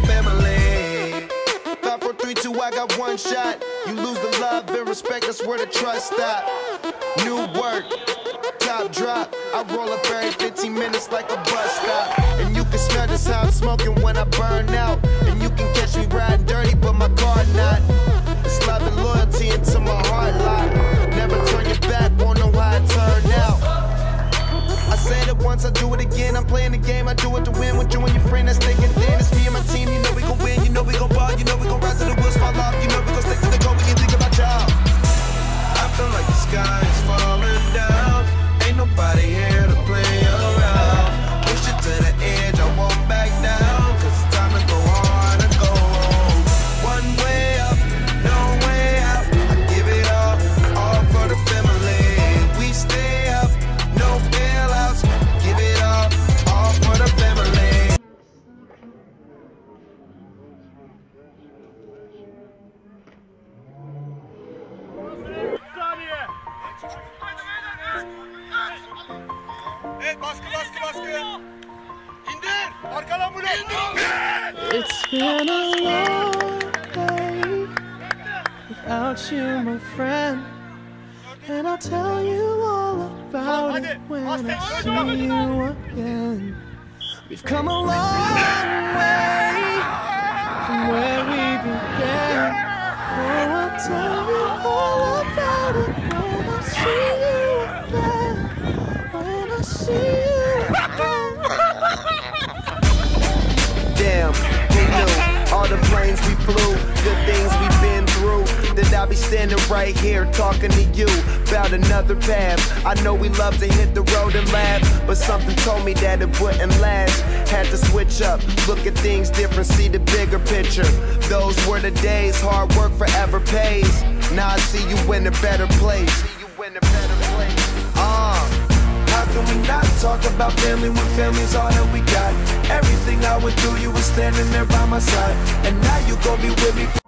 family. 5, 4, 3, 2, I got one shot. You lose the love and respect, that's where the trust stop. New work, top drop. I roll up every 15 minutes like a bus stop. And you can smell just how I'm smoking when I burn out. And you can catch me riding dirty, but my car not. It's love and loyalty into my heart lock. Never turn your back, won't know how it turned out. I said it once, I do it again. I'm playing the game, I do it to win. With you and your friend that's thinking thin. It's me and my team, you know we gon' win. You know we gon' ball, you know we gon' rise till the wheels fall off. You know we gon' stick to the goal, we can think about y'all. I feel like the sky is falling down. Ain't nobody here to play around. Push it to the edge, I won't back down. Cause it's time to go hard and go home. One way up, no way out. I give it all for the family. We stay up, no bailouts. Give it all for the family. Evet, baskı. İndir. Arkadan bunu. It's been a long day without you, my friend. And I'll tell you all about it when I see you again. We've come a long way from where we began. Oh, I'll tell you all about it when I see you again. When I see you again. Damn, who knew? All the planes we flew, good things we've been through. That I'll be standing right here talking to you about another path. I know we love to hit the road and laugh, but something told me that it wouldn't last. Had to switch up, look at things different, see the bigger picture. Those were the days, hard work forever pays. Now I see you in a better place. How can we not talk about family when family's all that we got? Everything I went through, you were standing there by my side. And now you gon' be with me